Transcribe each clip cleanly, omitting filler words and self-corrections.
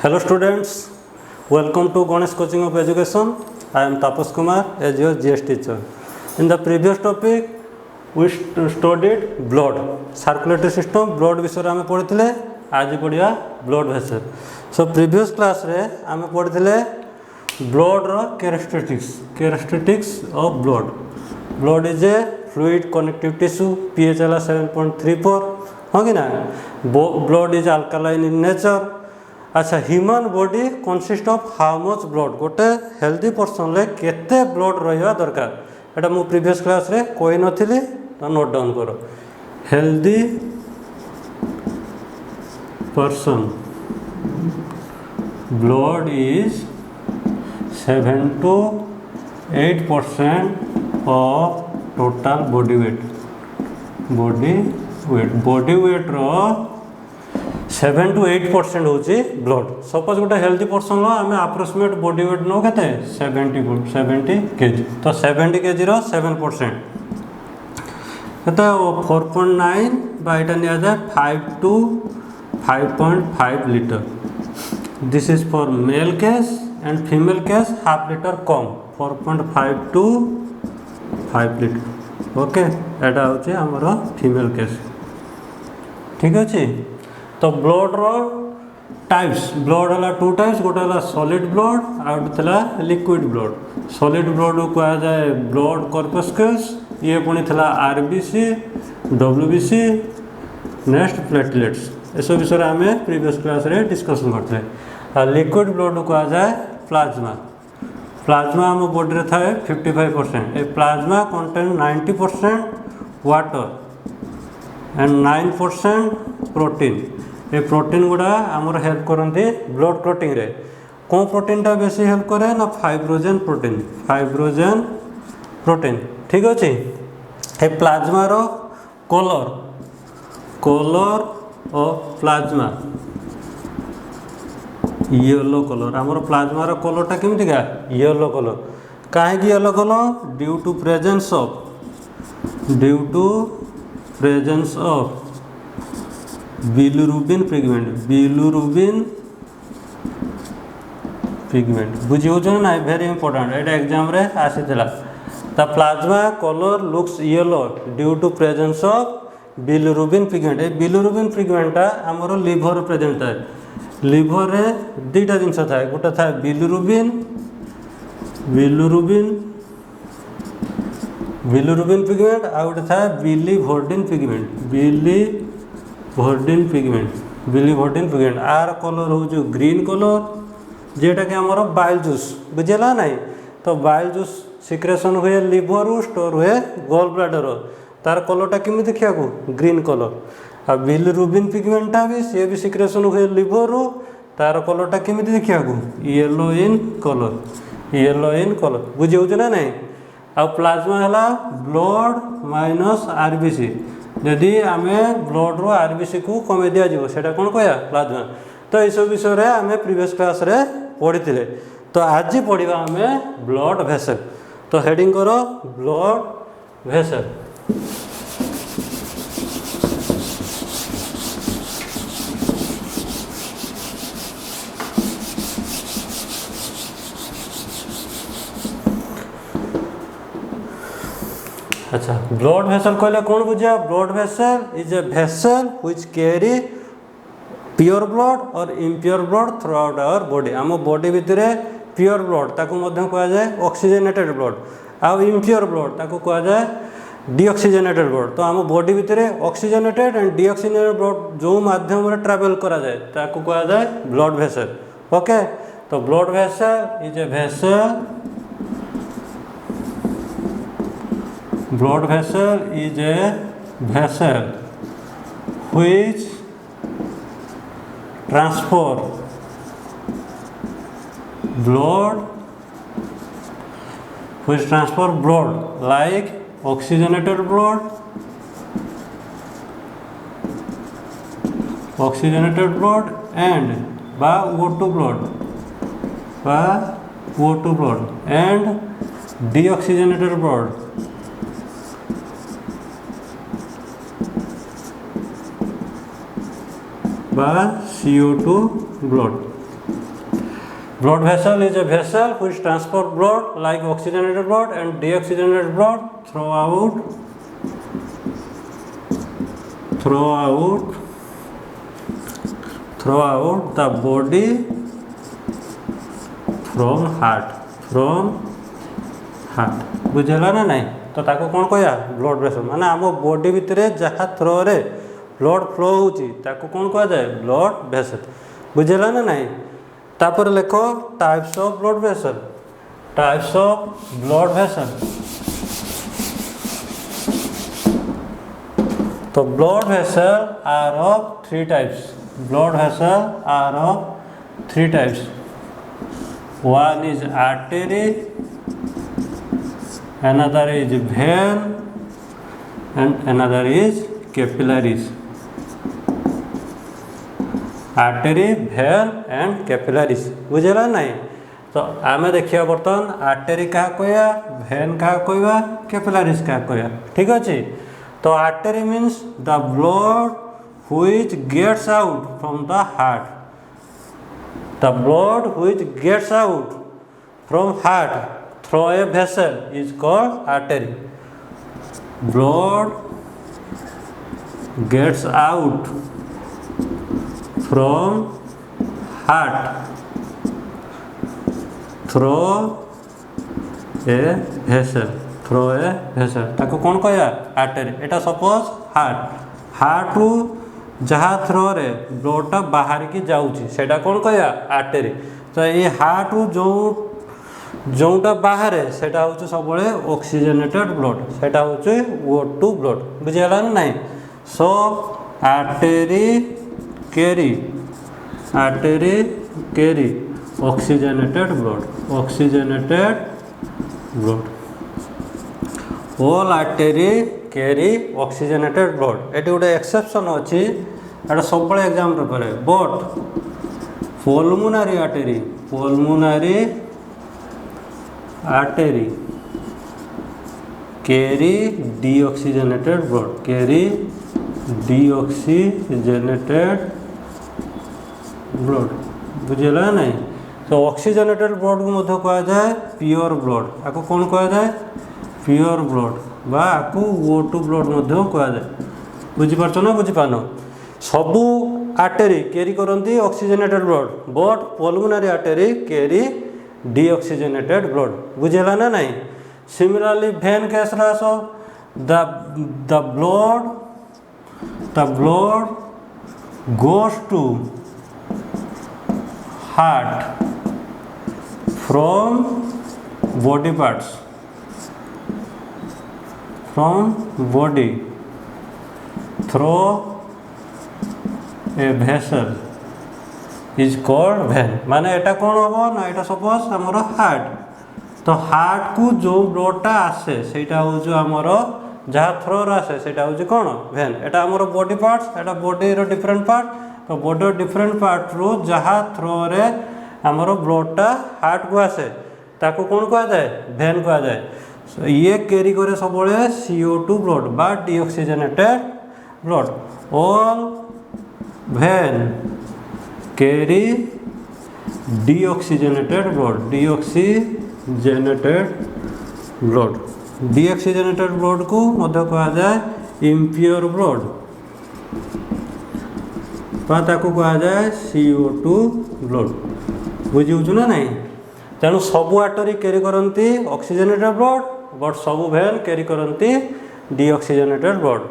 Hello students, welcome to Ganesh Coaching of Education. I am Tapas Kumar as your GS teacher. In the previous topic, we studied blood, circulatory system, blood विषय आम पढ़ी आज पढ़ा blood vessel. So previous class रे आम पढ़ी blood row characteristics of blood. Blood is a fluid connective tissue, pH है 7.34 हाँ कि ना. Blood is alkaline in nature. अच्छा human body consist of how much blood गोटे हेल्दी पर्सन ले केते ब्लड रहा दरकार एटा मु प्रीवियस क्लास रे कोई नथिली तो नोट डाउन करो. Healthy person blood is 7 to 8% of total body weight रो 7 to 8% होची ब्लड. सपोज गोटे हेल्दी पर्सन आम अप्रोक्सीमेट बॉडी वेट नो के 70 kg तो 70 kg रो 7% केते 4.9 बाईटा निया जाए 5 to 5.5 litre. This is for male case and female case half litre come 4.5 to 5 litre. Okay एटा होची हमरो फीमेल केस. ठीक अछि. तो ब्लड रो टाइप्स ब्लड है 2 टाइप्स गोटे है सॉलिड ब्लड आउट थला लिक्विड ब्लड. सॉलिड ब्लड को कहा जाए ब्लड कॉर्पस्कल्स ये पुणी थला आरबीसी डब्ल्यूबीसी नेक्स्ट प्लेटलेट्स एसब विषय आम प्रीवियस क्लास रे डिस्कसन करते. लिक्विड ब्लड को कहा जाए प्लाज्मा आम बॉडी रे थाए 55%. ए plasma contain 90% water and 9% protein. ये प्रोटीन गुड़ा आमर हेल्प करते ब्लड क्लॉटिंग रे. कौन प्रोटीन टा बेसी हेल्प करे ना फाइब्रोजेन प्रोटीन. ठीक अच्छे. ये प्लाज्मा रो colour of plasma yellow colour. आमर प्लाज्मा रो कलर टा केमिति का येलो कलर. काहे कि yellow colour due to presence of bilirubin pigment बुझी हो ना. वेरी इंपोर्टेंट एटा एग्जाम रे आसी थिला. The plasma colour looks yellow due to presence of bilirubin pigment. ए बिलिरुबिन पिगमेंटा हमरो लिवर प्रेजेंट है. लिवर रे दुईटा जिनस थाए गोटे थाए बिलिरुबिन पिगमेंट आ गोटे थाए बिलिवर्डिन पिगमेंट. आर कलर हो ग्रीन कलर जेटा कि आमर बाइल जूस बुझेगा ना. तो बाइल जूस सिक्रेशन हुए लिवर स्टोर हुए गॉल ब्लैडर. तार कलरटा केमी देखा ग्रीन कलर. आ बिलिरुबिन पिगमेंटा भी सी भी सिक्रेशन हुए लिवर तार कलरटा केमी देखा येलो इन कलर बुझी हो ना नहीं. आ प्लाज्मा है ब्लड माइनस आरबीसी. यदि आम ब्लड रो आरबीसी को कमे दिया सेटा कौन कह प्लाज्मा. तो ये सब विषय आम प्रीवियस क्लास रे पढ़ी. तो आज पढ़ा आम ब्लड वेसल. तो हेडिंग करो ब्लड वेसल. अच्छा ब्लड वेसल कहले कौन बुझा. Blood vessel is a vessel which carry pure blood और impure blood throughout our body. आम बॉडी भितर प्योर ब्लड ताको मध्य कह जाए ऑक्सीजनेटेड ब्लड आउ इम्प्योर ब्लड ताको कह जाए डीऑक्सीजनेटेड ब्लड. तो आम बॉडी भितर ऑक्सीजनेटेड एंड डीऑक्सीजनेटेड ब्लड जो माध्यम रे ट्रैवल करा जाए ताको कह जाए ब्लड वेसल. ओके. तो blood vessel is a vessel blood vessel is a vessel which transfer blood like oxygenated blood and O2 blood and deoxygenated blood बा CO2 blood. Blood vessel is a vessel which transport blood like oxygenated blood and deoxygenated blood throughout the body from heart बुझेगा ना नहीं तो ताको कौन कहया blood vessel माने आम body भितर जहाँ थ्रो रे ब्लड फ्लो होची ताको कौन कहा जाए ब्लड वेसल बुझेगा ना नहीं तापर लिखो टाइप्स ऑफ ब्लड वेसल तो blood vessel are of three types one is artery, another is vein and another is capillaries. Artery vein and capillaries बुझेगा नहीं तो आम देखिए बर्तमान आर्टेरी क्या कहया भेन क्या कहवा कैपिलारीज क्या कहया ठीक अच्छे तो artery means the blood which gets out from the heart The blood which gets out from heart through a vessel is called artery. Blood gets out from heart through a vessel. ताको कौन कहया artery एटा suppose heart रु जहाँ throw रे ब्लडटा बाहर की जाऊँगी सेटा कौन कहया आर्टेरी तो ये हार्ट जो जोटा बाहर सेटा हूँ सब ऑक्सीजनेटेड ब्लड सेटा हूँ O2 ब्लड बुझीगला ना नहीं so artery carry oxygenated blood all artery carry oxygenated blood ये गोटे एक्सेप्शन अच्छी एटा सब एग्जाम पड़े but pulmonary artery carry deoxygenated blood बुझेगा नहीं तो ऑक्सीजनेटेड ब्लड को मध्य कहा जाए प्योर ब्लड आपको कौन कहा जाए प्योर ब्लड बा आपको O2 ब्लड मध्य कहा जाए बुझीपार ना बुझीपान सबू आर्टेरी कैरी करती oxygenated blood but pulmonary artery carry deoxygenated blood बुझेगा ना नहीं सिमिलरली भेन केस आसो the blood goes to heart from body parts from body through a vessel is called vein माने एटा कौन हम ना एटा सपोज आमर हार्ट तो हार्ट को जो ब्लडटा आसे सेटा हूँ आमर जहाँ थ्रोर आसे सेटा हूँ कौन भेन एटा आमर बॉडी पार्ट्स एटा बॉडी रो डिफरेंट पार्ट तो बॉडी डिफरेंट पार्ट रो जहाँ थ्रोरे आमर ब्लडटा हार्ट को आसे ताको कौन कहा जाए भेन कहा जाए ये कैरी करे सब CO2 ब्लड बा deoxygenated blood all vein carry deoxygenated blood को मध्य कहा जाए इम्प्योर ब्लड ताको कहा जाए CO2 ब्लड बुझी ना नहीं तेणु सबू आर्टरी कैरी करती ऑक्सीजनेटेड ब्लड बट सबू भेन कैरी करती डीऑक्सीजनेटेड ब्लड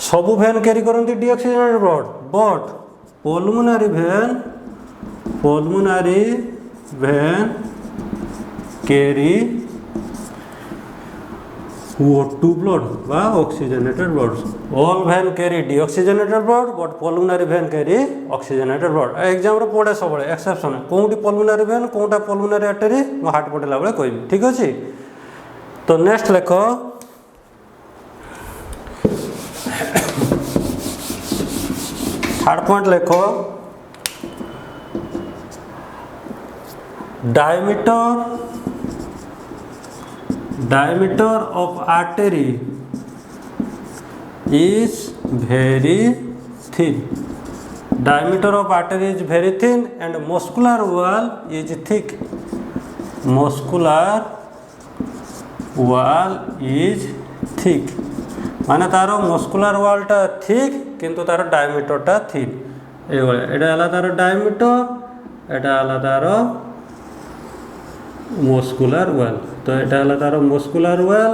सबू भेन कैरी करती deoxygenated blood but pulmonary vein carry O2 blood बा oxygenated blood all vein carry deoxygenated blood but pulmonary vein carry oxygenated blood exam पड़े सब एक्सेप्शन कौटी पल्मोनारी भेन कौटा पल्मोनारी आर्टरी मो हार्ट पढ़ला बेले कह ठीक अच्छे तो नेक्स्ट लेख थर्ड पॉइंट लेख diameter of artery is very thin diameter of artery is very thin and muscular wall is thick. Muscular wall is thick माने तार मस्कुलर wall टा thick किंतु तार diameter टा thin एटा हला तार diameter एटा हला तार muscular wall तो एटा हला तार muscular wall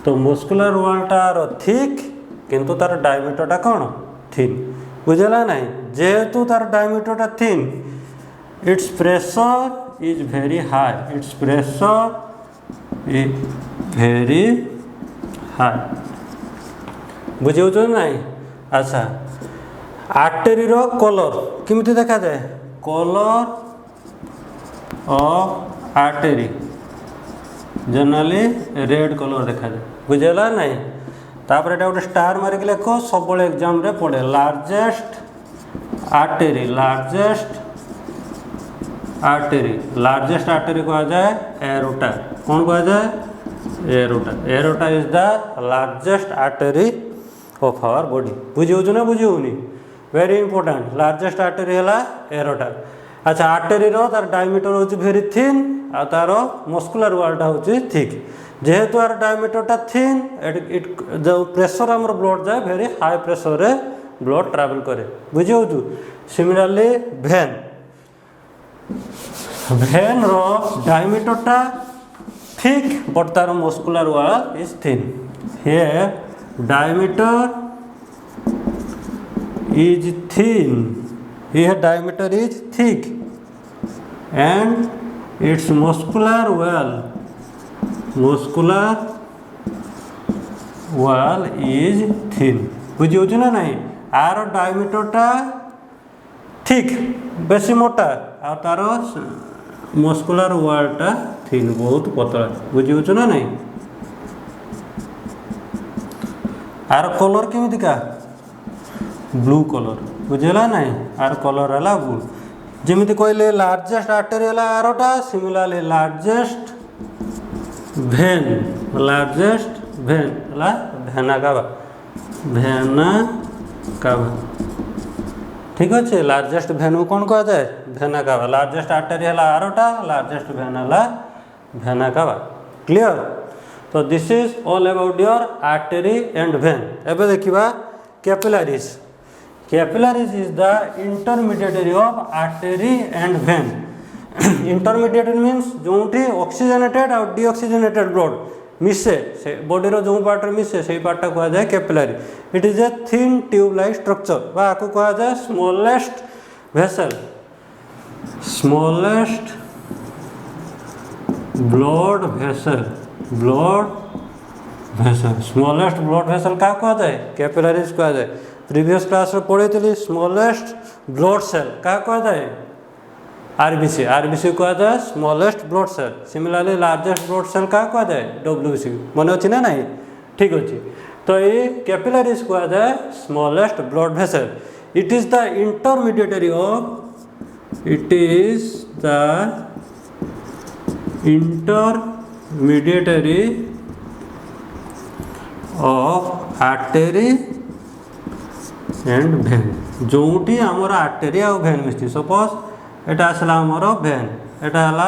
तो muscular wall टार thick किंतु तार diameter टा कौन thin बुझला नहीं जेहेतु तार diameter टा thin its pressure is very high its pressure is very high बुझे नहीं अच्छा आर्टेरी रो कलर किमिति देखा जाए colour of artery generally red colour देखा जाए बुझेला नहीं तापर एटा गोटे स्टार मारिक लेख सब एग्जाम रे पड़े लार्जेस्ट आर्टेरी लार्जेस्ट आर्टेरी कहा जाए एरोटा कौन कहा जाए aorta is the largest artery of our body बुझे ना बुझे वेरी इंपोर्टेंट लार्जेस्ट आर्टेरी है एरोटा अच्छा आर्टेरी रो तार डायमीटर होची वेरी थिन आ तार मस्कुलर वालटा होची थिक जेहेतु आर डायमीटर टा थिन इट जो प्रेशर हमर ब्लड जाए वेरी हाई प्रेशर रे ब्लड ट्रैवल करे बुझे सिमिलरली भेन रो डायमीटर टा थिक बट तार मस्कुलर वाल is thin here diameter is thin here diameter is thick and its muscular wall is thin बुझे ना नहीं आर डायमीटर टा थिक बेसी मोटा आ तार मस्कुलर वाल टा थिन बहुत पतला बुझे ना नहीं आर कलर केमितिका ब्लू कलर बुझेला नहीं आर कलर है ब्लू जमीती कहले लार्जेस्ट आर्टेरी है आरोटा सिमिलरली लार्जेस्ट भेन भेना कावा ठीक अच्छे लार्जेस्ट भेन कौन कह जाए भेना कावा लार्जेस्ट आर्टेरी है आरोटा लार्जेस्ट भेन है भेना कावा क्लियर तो this is all about your artery and vein एबे देखिबा capillaries is the intermediatory of artery and vein intermediate means जोठी ऑक्सीजनेटेड और डीऑक्सीजनेटेड ब्लड मिसे से बॉडी रो जो पार्ट मिसे से पार्ट कहा जाए capillary it is a thin tube like structure बा आको कहा जाए smallest blood vessel smallest blood vessel क्या कहा जाए कैपिलरीज कहा जाए प्रीवियस क्लास में पढ़ी थी स्मॉलेस्ट ब्लड सेल क्या कहा जाए आरबीसी कहा जाए smallest blood cell similarly largest blood cell क्या कहा जाए डब्ल्यूबीसी मन अच्छी ना नहीं ठीक अच्छे तो ये कैपिलरीज कहा जाए smallest blood vessel it is the intermediatory of artery and vein जोटी आमर आर्टेरी आ भेन मिस्टी सपोज एटा आसला आमर भेन एटा हला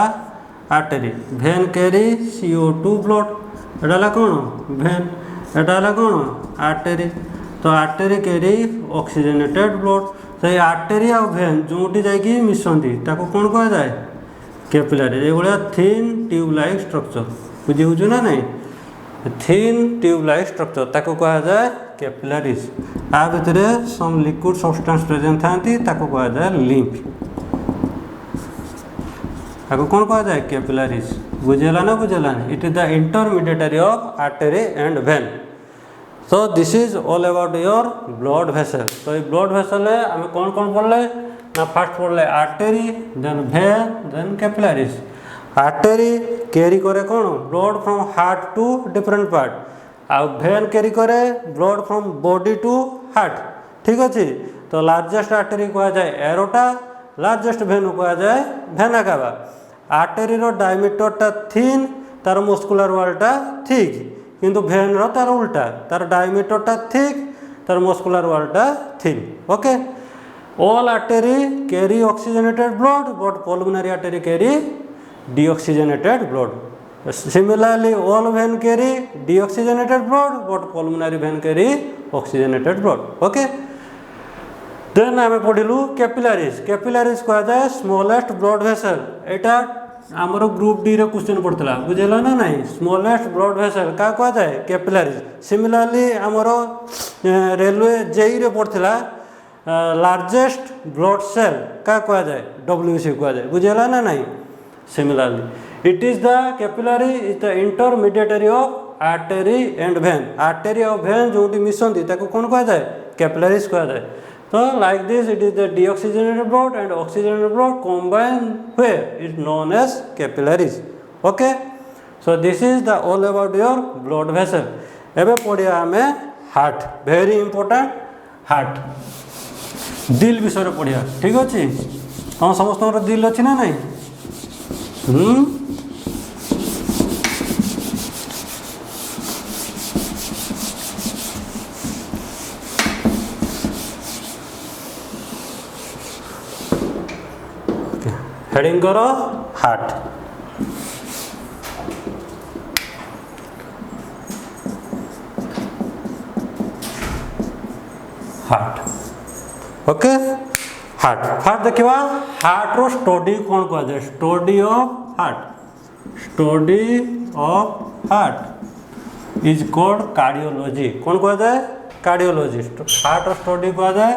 आर्टेरी भेन कैरी CO2 ब्लड एटा हला कौन भेन एटा हला कौन आर्टेरी तो आर्टेरी कैरी ऑक्सीजनेटेड ब्लड तो आर्टेरी आ भेन जोटी जाइए मिसंती ताको कौन कहा जाए कैपिलरी ये थिन ट्यूब लाइक स्ट्रक्चर बुझे ना नहीं थिन ट्यूब लाइक स्ट्रक्चर ताको कहा जाए कैपिलरीज आ भितर सम लिक्विड सब्सटेंस प्रेजेंट थांती ताको कहा जाए लिम्फ ताको कौन कहा जाए कैपिलरीज बुझेला ना it is the intermediatory of artery and vein so this is all about your blood vessel तो ये blood vessel है हमें कौन कौन पढ़ले ना फर्स्ट पढ़ले artery then vein then capillaries artery carry करे कौन blood from heart to different part आ भेन कैरी करे blood from body to heart ठीक अच्छे तो लार्जेस्ट आर्टेरी कहा जाए एरोटा लार्जेस्ट भेन कहा जाए भेना कावा आर्टेरी रो डायमीटर टा थिन तार मस्कुलर वालटा थिक किंतु भेन रो तार उल्टा तार डायमीटर टा थिक तार मस्कुलर वालटा thin okay all artery carry oxygenated blood but pulmonary artery carry deoxygenated blood. Similarly, all vein carry deoxygenated blood but pulmonary vein carry oxygenated blood. Okay. Then आम पढ़लु कैपिलारीज. कैपिलारीज कह जाए स्मॉलेस्ट ब्लड वेसल. एटा आमर group D रे question पड़ता बुझेगा ना नहीं. Smallest blood vessel क्या कह जाए कैपिलारीज. सिमिलरली आमर रेलवे जेई रे पड़ता लार्जेस्ट ब्लड सेल क्या कह जाए डब्ल्यूसी कह जाए बुझेगा ना नहीं. Similarly, it is the capillary is the intermediary of artery and vein. Artery और vein जो मिशन दी ताको कौन कहा जाए कैपिलरीज कहा जाए. So like this, it is the deoxygenated blood and oxygenated blood combined where is known as capillaries. Okay. So this is the all about your blood vessel. एबे पढ़िया हमें हार्ट. Very important heart. दिल विषय पढ़िया. ठीक अच्छे. हम समस्त दिल अच्छी ना नहीं. हेडिंग करो heart. Heart. Okay. Heart. Heart देखिवा हार्ट रो स्टडी कौन कह जाए. Study of heart. Study of heart is called cardiology. कौन कह जाए कार्डियोलॉजी. हार्ट रो स्टडी कह जाए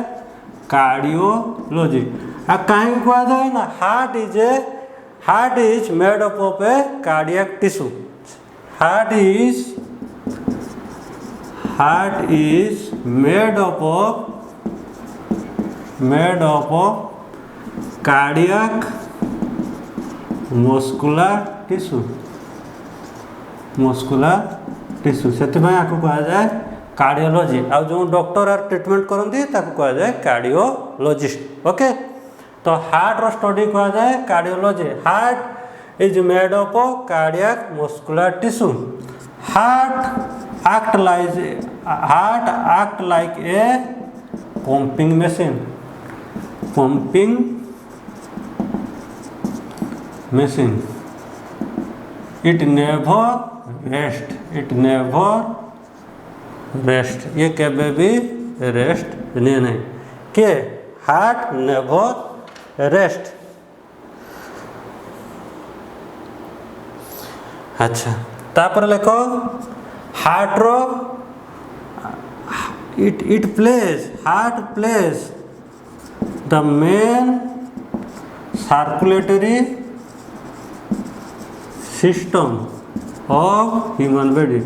कार्डियोलॉजी. कहीं कह जाए ना heart is made up of A cardiac tissue. Heart is made up of cardiac muscular tissue से कह जाए कार्डियोलॉजी. आ जो डॉक्टर आर ट्रीटमेंट करती कह जाए कार्डियोलॉजिस्ट. ओके. तो हार्ट रो स्टडी कह जाए cardiology. Heart is made up of cardiac muscular tissue. Heart act like a pumping machine. It never rest. ये कभी भी रेस्ट नहीं के. Heart never rest. अच्छा तापर लिखो हार्ट रो heart plays the main circulatory system of human body.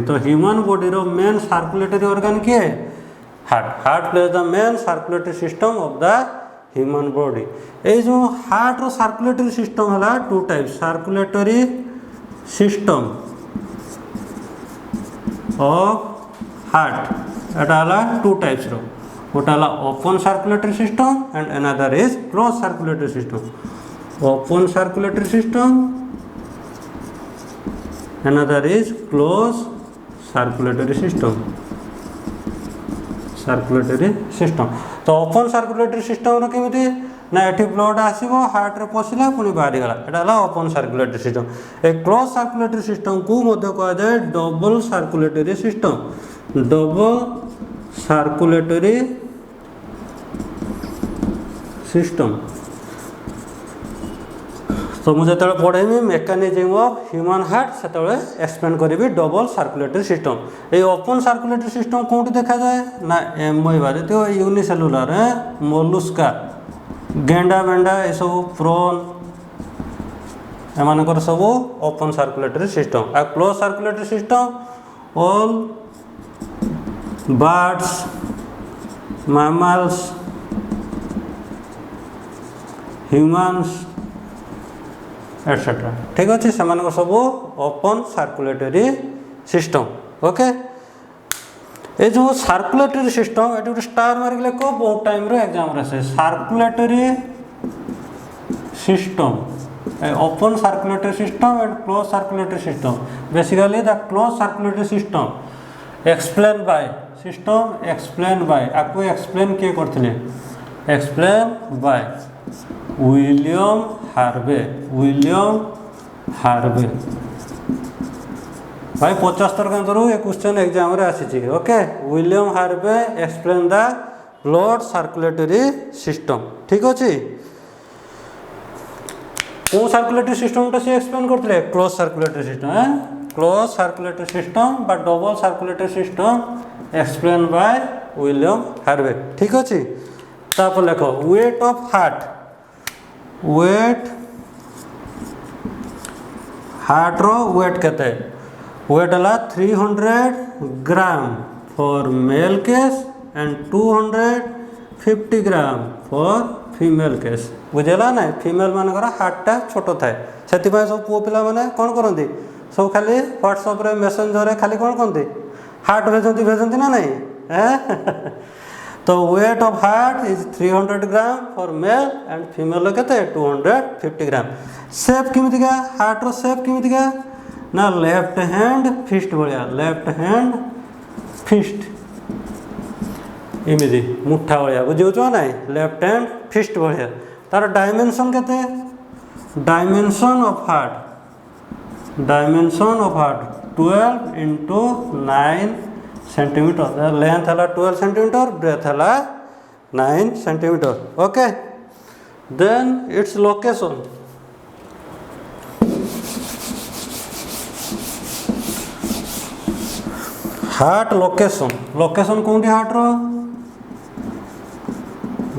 तो ह्यूमन बॉडी रो मेन सर्कुलेटरी ऑर्गन किए heart. Heart plays the main circulatory system of the human body. ये जो हार्ट रो सर्कुलेटरी सिस्टम है two type. Circulatory system of heart एटा है two types रो. गोटा है open circulatory system and another is close circulatory system. Open circulatory system another is closed circulatory system. तो ओपन सर्कुलेटरी सिस्टम केमिति ना एठी ब्लड आसीबो हार्ट रे पसिला पुनी बाहरी गला एटा हला ओपन सर्कुलेटरी सिस्टम. ए क्लोज सर्कुलेटरी सिस्टम को मध्य कहा जाए डबल सर्कुलेटरी सिस्टम. तो मुझे जो पढ़ेमी मेकानिज्म ऑफ ह्यूमन हार्ट से एक्सप्लेन करी डबल सर्कुलेटरी सिस्टम. ये ओपन सर्कुलेटरी सिस्टम कौटी देखा जाए ना एमोइबार तो यूनिसेलुलर मोलुस्का गेंडा बेंडा ये सब प्रोन एमानकर सब ओपन सर्कुलेटरी सिस्टम. आ close circulatory system all birds mammals humans etcetera. ठीक अच्छे से सब ओपन सर्कुलेटरी सिस्टम. ओके. ये जो सर्कुलेटरी सिस्टम ये गोटे स्टार मारिक लेख बहुत टाइम एग्जाम आसे. Circulatory system open circulatory system and close circulatory system. Basically the close circulatory system explain by system explain bye आपको एक्सप्लेन किए करथिले एक्सप्लेन बाय विलियम हार्वे भाई 75 अंतरू ये क्वेश्चन एग्जाम रे आसी okay William Harvey explain the blood circulatory system ठीक अच्छे कौन सर्कुलेटरी सिस्टम से एक्सप्लेन करते close circulatory system close circulatory system बा double circulatory system explain by William Harvey ठीक अच्छे तापर लेख वेट ऑफ हार्ट रो वेट केते वेट है 300 gram for male case and 250 gram for female case बुझेगा ना फीमेल मानकर हार्टा छोट थाए से सब पुओ पिला माने कौन करती सब खाली व्हाट्सएप रे मेसेंजर रे खाली कौन करते हार्ट भेजती ना नहीं तो wait of heart is 300 gram for male and female केते 250 ग्राम शेप किमितिका हार्ट रो शेप किमितिका ना लेफ्ट हैंड फिस्ट भाया लेफ्ट हैंड फिस्ट इमिदी मुठा भाया बुझे ना लेफ्ट हैंड फिस्ट भाया तार डायमेंशन केते dimension of heart 12 into 9 centimetre length है 12 सेंटीमीटर ब्रेथ है 9 centimetre okay then its location heart location कौन heart रो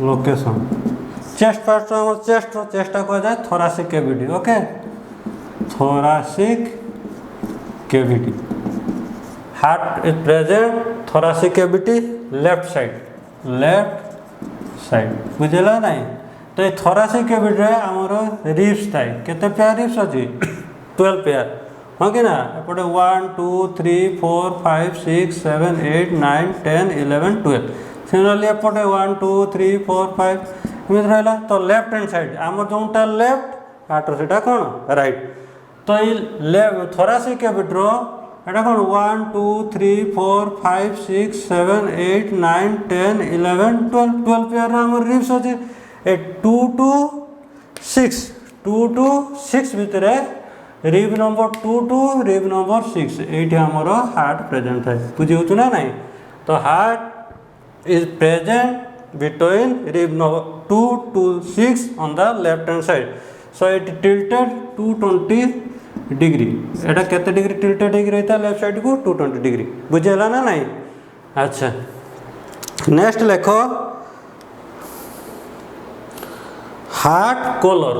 लोकेशन चेस्ट पार्ट चेस्ट कह जाए thoracic cavity okay thoracic cavity heart is present thoracic cavity left side बुझेगा ना तो ये थोरासिक कैविटी आमर रिब्स थाए केते पेयर रिब्स अच्छी 12 पेयर हाँ कि ना एपटे 1 2 3 4 5 6 7 8 9 10 11 12 सिमिलरली एपटे 1 2 3 4 5 एमती रहा तो लेफ्ट हैंड साइड आमर जोटा लेफ्ट हार्टर से कौन राइट तो ये थोरासिक कैविटी एटा कौन 1 2 3 4 5 6 7 8 9 10 11 12 पेयर आमर रिब्स अच्छे 2 to 6 भितर rib number 2 to rib number 6 ये आमर हार्ट प्रेजेंट है बुझे ना नहीं तो heart is present between rib number 2 to 6 on the left hand side so it tilted 220 degree एटा केते डिग्री टिल्टेड डिग्री रहता लेफ्ट साइड को 220 डिग्री बुझेगा ना नहीं अच्छा नेक्स्ट लेखो हार्ट कलर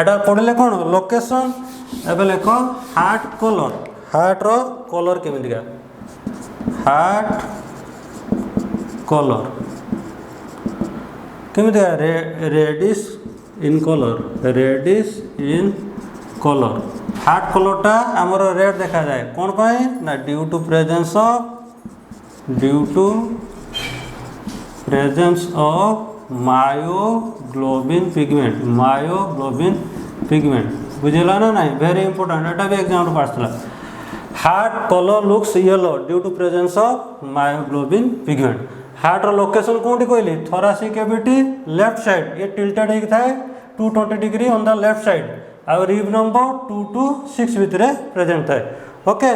एटा पढ़ले कौन लोकेशन एबे लेख हार्ट कलर हार्ट रो कलर केमितिका हार्ट कलर केमितिका रेडिश इन कलर हार्ट कलरटा आमर रेड देखा जाए कौन पाए ना due to presence of myoglobin pigment बुझेगा ना नहीं वेरी इंपोर्टेंट एटा भी एग्जाम पासला heart colour looks yellow due to presence of myoglobin pigment heart location कौन कहली थोरासिक कैविटी लेफ्ट साइड ये टिल्टेड होता है 220 degree on the left side और रिब नंबर 2 to 6 भितर प्रेजेंट थाए ओके